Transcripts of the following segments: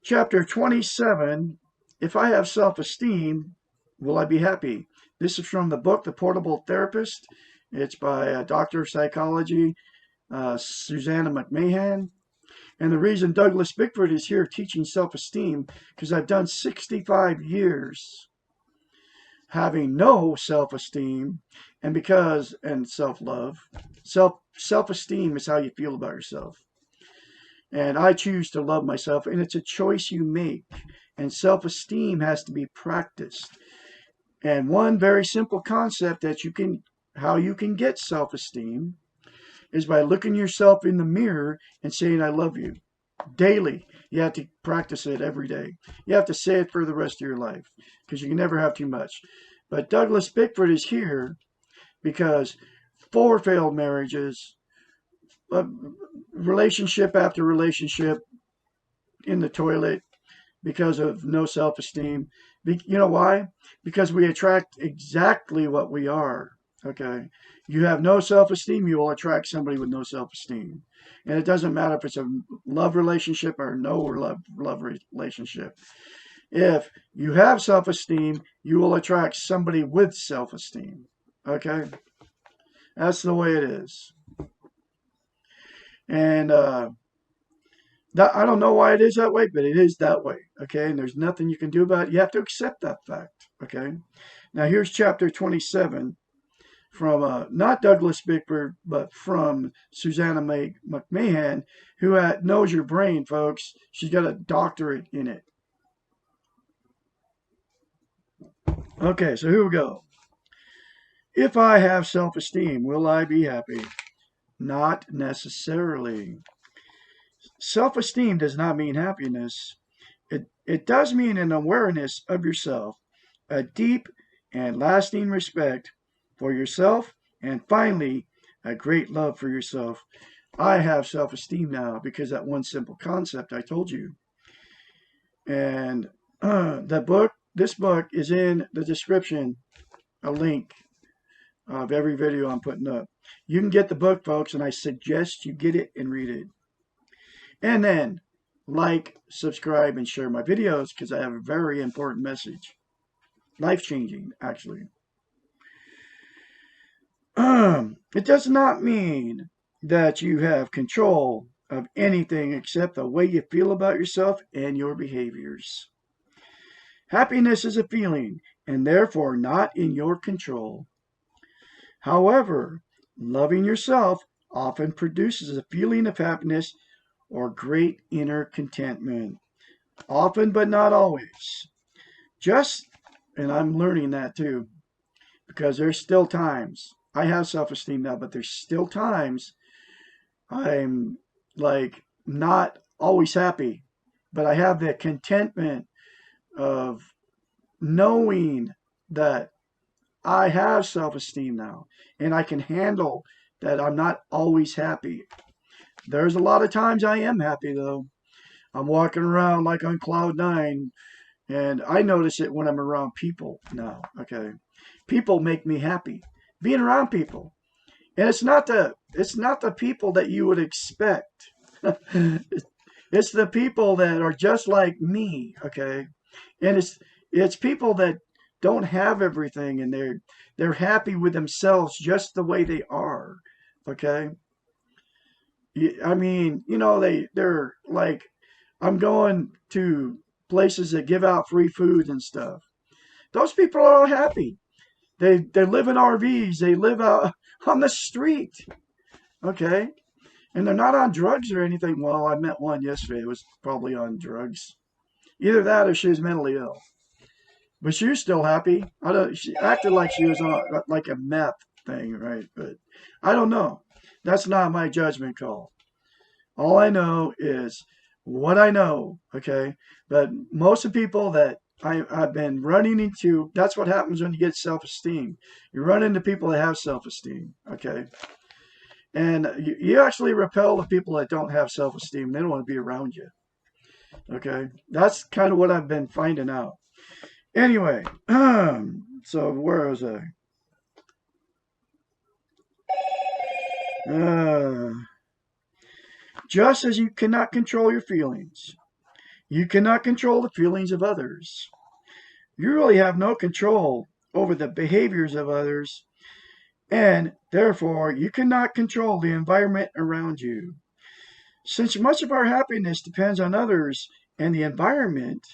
Chapter 27, If I Have Self-Esteem, Will I Be Happy? This is from the book, The Portable Therapist. It's by a doctor of psychology, Susanna McMahon. And the reason Douglas Bickford is here teaching self-esteem, because I've done 65 years having no self-esteem, and self-love. Self-esteem is how you feel about yourself. And I choose to love myself, and it's a choice you make. And self-esteem has to be practiced. And one very simple concept how you can get self-esteem is by looking yourself in the mirror and saying, I love you daily. You have to practice it every day. You have to say it for the rest of your life because you can never have too much. But Douglas Bickford is here because 4 failed marriages, relationship after relationship in the toilet because of no self-esteem. You know why? Because we attract exactly what we are. Okay. You have no self-esteem, you will attract somebody with no self-esteem. And it doesn't matter if it's a love relationship or no love relationship. If you have self-esteem, you will attract somebody with self-esteem. Okay? That's the way it is. And I don't know why it is that way, but it is that way. Okay? And there's nothing you can do about it. You have to accept that fact. Okay? Now here's chapter 27 from not Douglas Bickford, but from Susanna McMahon, who knows your brain, folks. She's got a doctorate in it. Okay, so here we go. If I have self-esteem, will I be happy? Not necessarily. Self-esteem does not mean happiness. It does mean an awareness of yourself, a deep and lasting respect for yourself, and finally, a great love for yourself. I have self-esteem now because that one simple concept I told you. And this book is in the description, a link of every video I'm putting up. You can get the book, folks, and I suggest you get it and read it. And then like, subscribe, and share my videos because I have a very important message. Life-changing, actually. It does not mean that you have control of anything except the way you feel about yourself and your behaviors. Happiness is a feeling and therefore not in your control. However, loving yourself often produces a feeling of happiness or great inner contentment. Often, but not always. And I'm learning that too, because there's still times. I have self-esteem now, but there's still times I'm like not always happy, but I have the contentment of knowing that I have self-esteem now and I can handle that I'm not always happy. There's a lot of times I am happy though. I'm walking around like on cloud 9 and I notice it when I'm around people now. Okay. People make me happy. Being around people. And it's not the people that you would expect. It's the people that are just like me, okay? And it's people that don't have everything and they're happy with themselves just the way they are, okay? I mean, they're like, I'm going to places that give out free food and stuff. Those people are all happy. They live in RVs. They live out on the street. Okay. And they're not on drugs or anything. Well, I met one yesterday who was probably on drugs. Either that or she was mentally ill. But she was still happy. She acted like she was on like a meth thing, right? But I don't know. That's not my judgment call. All I know is what I know, okay? But most of the people that I've been running into, that's what happens when you get self-esteem. You run into people that have self-esteem, okay? And you actually repel the people that don't have self-esteem. They don't want to be around you, okay? That's kind of what I've been finding out. Anyway, so where was I? Uh, just as you cannot control your feelings, you cannot control the feelings of others. You really have no control over the behaviors of others, and therefore you cannot control the environment around you. Since much of our happiness depends on others and the environment,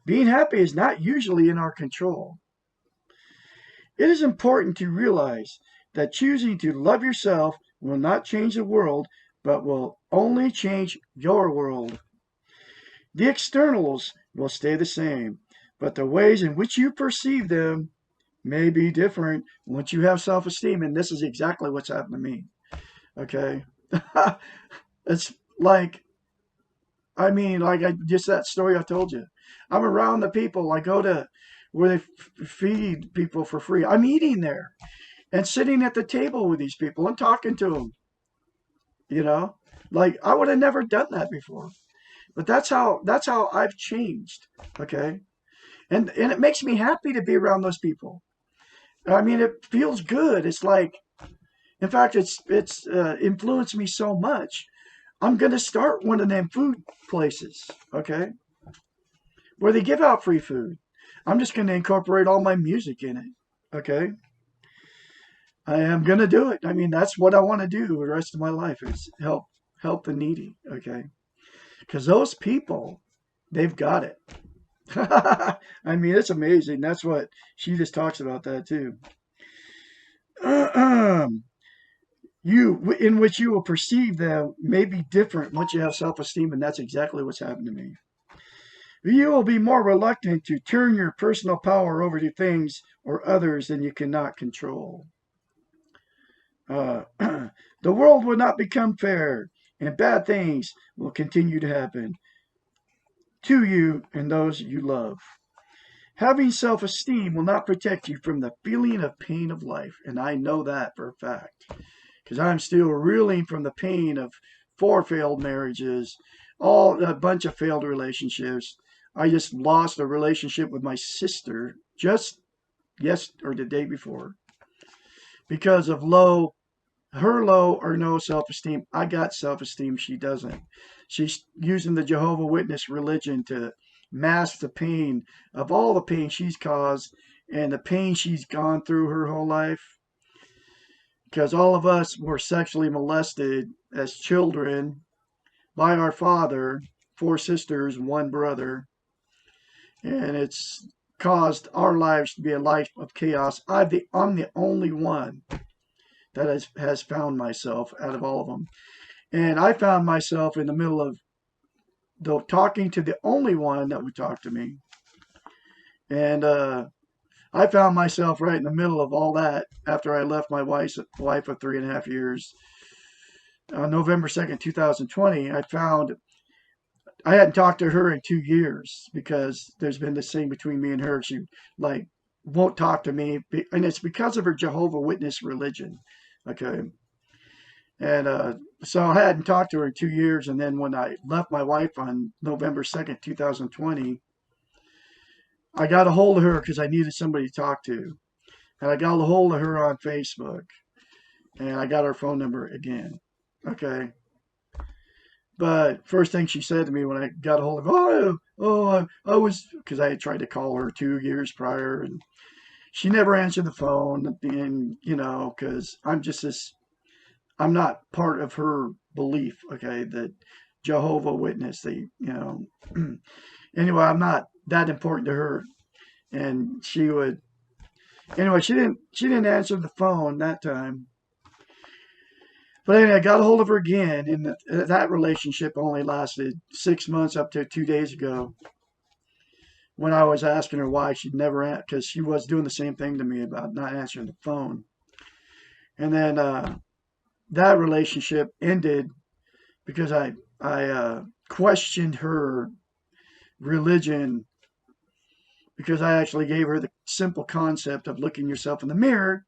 being happy is not usually in our control. It is important to realize that choosing to love yourself will not change the world, but will only change your world. The externals will stay the same, but the ways in which you perceive them may be different once you have self esteem. And this is exactly what's happened to me. Okay. It's like, I mean, like I just that story I told you. I'm around the people. I go to where they feed people for free. I'm eating there and sitting at the table with these people and talking to them, you know? Like I would have never done that before. But that's how I've changed. Okay. And it makes me happy to be around those people. I mean, it feels good. It's like, in fact, it's influenced me so much. I'm gonna start one of them food places, okay, where they give out free food. I'm just gonna incorporate all my music in it, okay. I am gonna do it. I mean, that's what I want to do the rest of my life is help the needy, okay, because those people, they've got it. I mean, it's amazing. That's what she just talks about that too. You in which you will perceive them may be different once you have self-esteem, and that's exactly what's happened to me. You will be more reluctant to turn your personal power over to things or others than you cannot control. The world will not become fair, and bad things will continue to happen to you and those you love. Having self-esteem will not protect you from the feeling of pain of life, and I know that for a fact. Because I'm still reeling from the pain of 4 failed marriages, all a bunch of failed relationships. I just lost a relationship with my sister just or the day before because of low or no self-esteem. I got self-esteem. She doesn't. She's using the Jehovah Witness religion to mask the pain of all the pain she's caused and the pain she's gone through her whole life because all of us were sexually molested as children by our father, 4 sisters, 1 brother, and it's caused our lives to be a life of chaos. I'm the only one that has found myself out of all of them. And I found myself in the middle of talking to the only one that would talk to me. And I found myself right in the middle of all that after I left my wife of 3.5 years. On November 2nd, 2020, I hadn't talked to her in 2 years because there's been this thing between me and her. She like won't talk to me, and it's because of her Jehovah Witness religion. Okay, and so I hadn't talked to her in 2 years, and then when I left my wife on November 2nd, 2020, I got a hold of her because I needed somebody to talk to, and I got a hold of her on Facebook, and I got her phone number again. Okay, but first thing she said to me when I got a hold of her, I was, because I had tried to call her 2 years prior, and she never answered the phone. And, because I'm not part of her belief, okay, that Jehovah Witness, anyway, I'm not that important to her. And anyway, she didn't answer the phone that time. But anyway, I got a hold of her again, and that relationship only lasted 6 months up to 2 days ago when I was asking her why she'd never, because she was doing the same thing to me about not answering the phone. And then that relationship ended because I questioned her religion because I actually gave her the simple concept of looking yourself in the mirror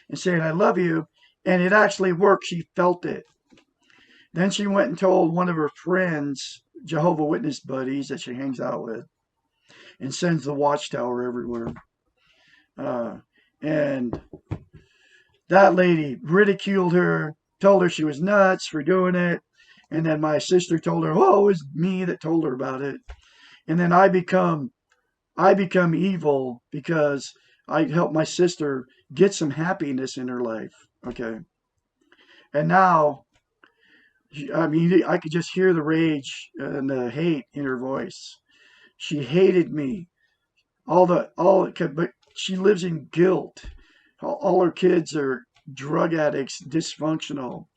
and saying, I love you. And it actually worked. She felt it. Then she went and told one of her friends, Jehovah Witness buddies that she hangs out with, and sends the watchtower everywhere. Uh, and that lady ridiculed her, told her she was nuts for doing it. And then my sister told her, oh, it was me that told her about it. And then I become evil because I helped my sister get some happiness in her life. Okay. And now, I mean, I could just hear the rage and the hate in her voice. She hated me. But she lives in guilt. All her kids are drug addicts, dysfunctional.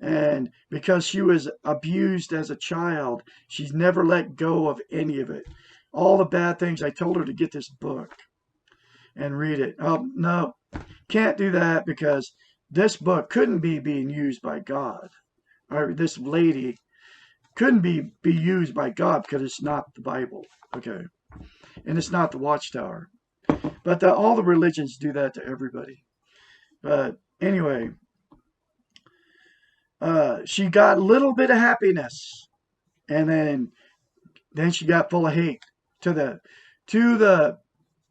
And because she was abused as a child, she's never let go of any of it. All the bad things, I told her to get this book and read it. Oh, no, can't do that because this book couldn't be being used by God. Or this lady couldn't be used by God because it's not the Bible. Okay. And it's not the Watchtower. But all the religions do that to everybody. But anyway, she got a little bit of happiness, and then she got full of hate to the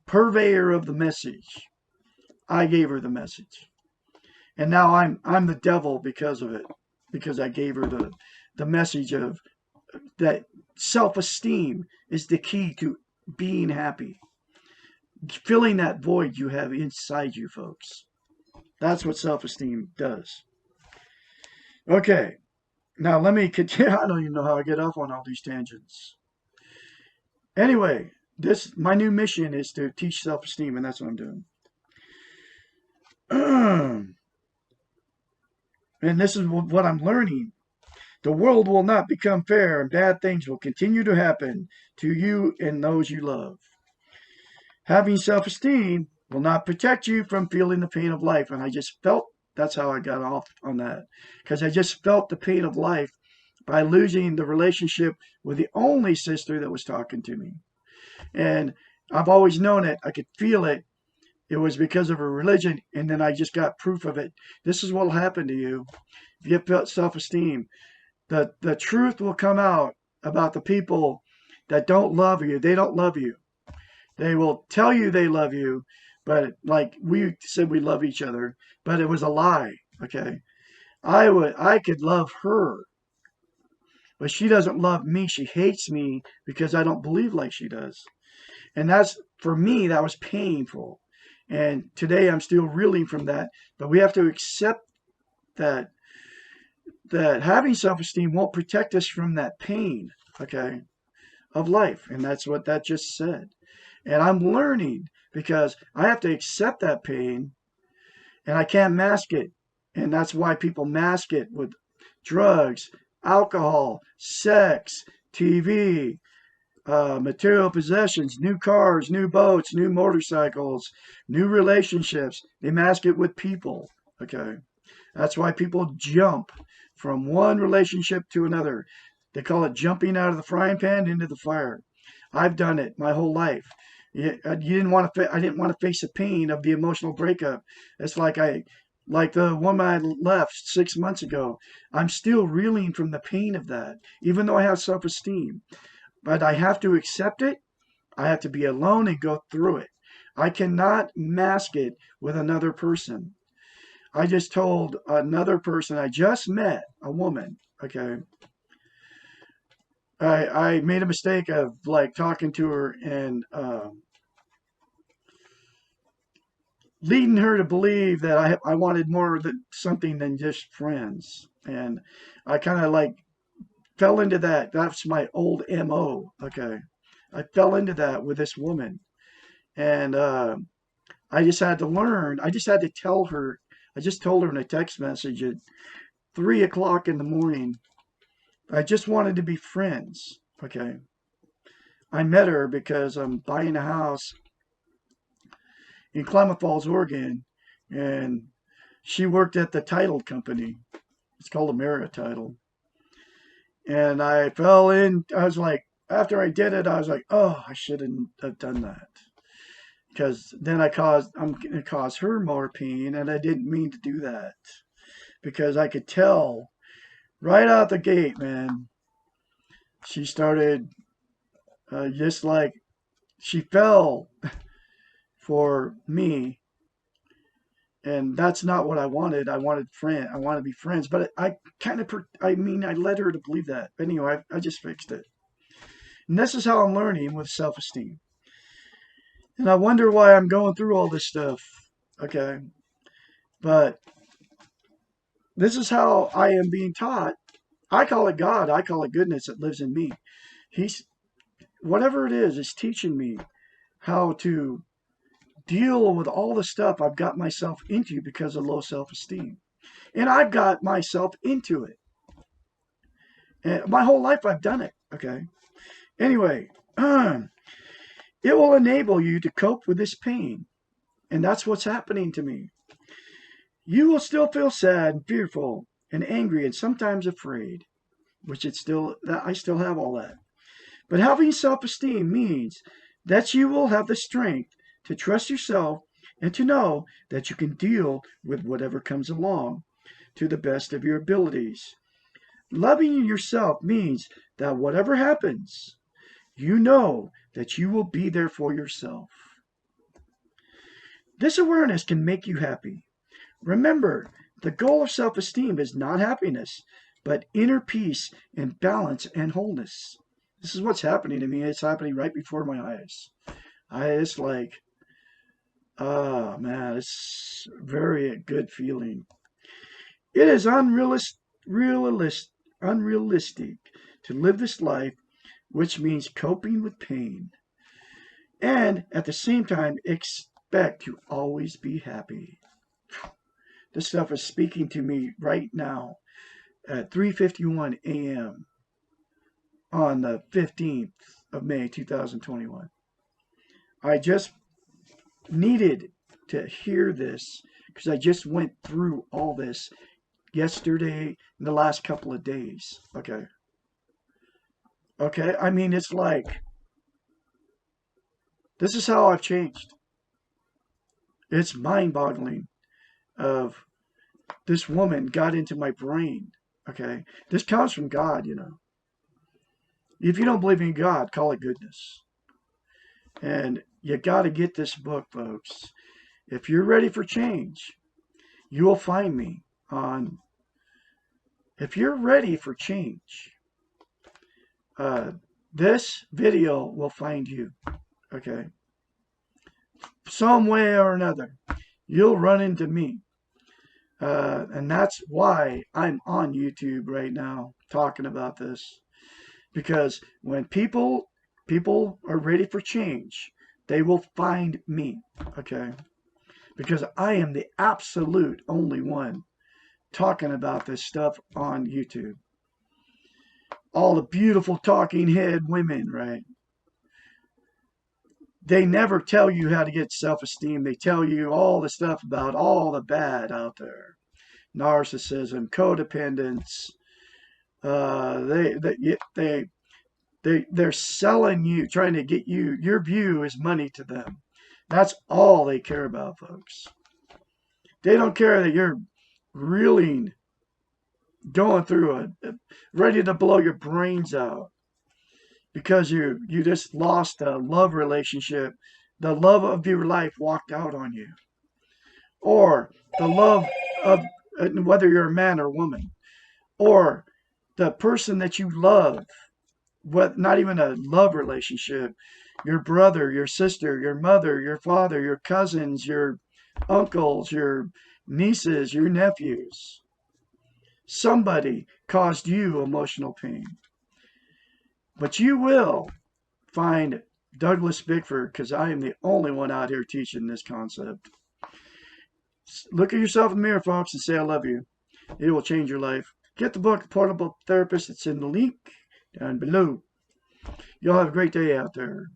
purveyor of the message. I gave her the message, and now I'm the devil because of it, because I gave her the message of that self-esteem is the key to being happy, filling that void you have inside you, folks. That's what self-esteem does. Okay, now let me continue. I don't even know how I get off on all these tangents. Anyway, my new mission is to teach self-esteem, and that's what I'm doing. And this is what I'm learning. The world will not become fair, and bad things will continue to happen to you and those you love. Having self-esteem will not protect you from feeling the pain of life. And I just felt that's how I got off on that. Because I just felt the pain of life by losing the relationship with the only sister that was talking to me. And I've always known it. I could feel it. It was because of her religion. And then I just got proof of it. This is what will happen to you if you have self-esteem. The truth will come out about the people that don't love you. They don't love you. They will tell you they love you, but like we said we love each other, but it was a lie. Okay. I could love her, but she doesn't love me. She hates me because I don't believe like she does. And that's for me, that was painful. And today I'm still reeling from that. But we have to accept that having self-esteem won't protect us from that pain, okay, of life. And that's what that just said. And I'm learning because I have to accept that pain and I can't mask it. And that's why people mask it with drugs, alcohol, sex, TV, material possessions, new cars, new boats, new motorcycles, new relationships. They mask it with people. Okay. That's why people jump from one relationship to another. They call it jumping out of the frying pan into the fire. I've done it my whole life. You didn't want to. I didn't want to face the pain of the emotional breakup. It's like the woman I left 6 months ago. I'm still reeling from the pain of that, even though I have self-esteem. But I have to accept it. I have to be alone and go through it. I cannot mask it with another person. I just told another person I just met, a woman, okay. I made a mistake of like talking to her and leading her to believe that I wanted more than something than just friends. And I kind of like fell into that. That's my old MO. Okay. I fell into that with this woman. And I just had to learn. I just had to tell her. I just told her in a text message at 3 o'clock in the morning. I just wanted to be friends. Okay. I met her because I'm buying a house in Klamath Falls, Oregon, and she worked at the title company. It's called Title. And I fell in. I was like, after I did it, I was like, oh, I shouldn't have done that. Because then I'm going to cause her more pain, and I didn't mean to do that. Because I could tell right out the gate, man, she started just like, she fell for me, and that's not what I wanted. I wanted to be friends, but I kind of, I mean, I led her to believe that. Anyway, I just fixed it. And this is how I'm learning with self-esteem. And I wonder why I'm going through all this stuff. Okay. But this is how I am being taught. I call it God. I call it goodness that lives in me. He's, whatever it is teaching me how to deal with all the stuff I've got myself into because of low self-esteem. And I've got myself into it. And my whole life I've done it. Okay. Anyway, it will enable you to cope with this pain. And that's what's happening to me. You will still feel sad and fearful and angry and sometimes afraid, which it's still, I still have all that. But having self-esteem means that you will have the strength to trust yourself and to know that you can deal with whatever comes along to the best of your abilities. Loving yourself means that whatever happens, you know that you will be there for yourself. This awareness can make you happy. Remember, the goal of self-esteem is not happiness, but inner peace and balance and wholeness. This is what's happening to me. It's happening right before my eyes. It's like, oh man, it's a very good feeling. It is unrealistic to live this life, which means coping with pain, and at the same time expect to always be happy. This stuff is speaking to me right now at 3:51 a.m. on the 15th of May 2021. I just needed to hear this because I just went through all this yesterday and the last couple of days. Okay. Okay. I mean, it's like, this is how I've changed. It's mind boggling of this woman got into my brain. Okay. This comes from God, you know. If you don't believe in God, call it goodness. And you got to get this book, folks. If you're ready for change, you will find me on. If you're ready for change, uh, this video will find you. Okay. Some way or another, you'll run into me. And that's why I'm on YouTube right now talking about this. Because when people are ready for change, they will find me. Okay. Because I am the absolute only one talking about this stuff on YouTube. All the beautiful talking head women, right? They never tell you how to get self-esteem. They tell you all the stuff about all the bad out there. Narcissism, codependence. They're selling you, trying to get you. Your view is money to them. That's all they care about, folks. They don't care that you're reeling, going through ready to blow your brains out because you just lost a love relationship. The love of your life walked out on you, or the love of, whether you're a man or woman, or the person that you love. What? Not even a love relationship. Your brother, your sister, your mother, your father, your cousins, your uncles, your nieces, your nephews. Somebody caused you emotional pain. But you will find Douglas Bickford, because I am the only one out here teaching this concept. Look at yourself in the mirror, folks, and say, I love you. It will change your life. Get the book, Portable Therapist. It's in the link down below. Y'all have a great day out there.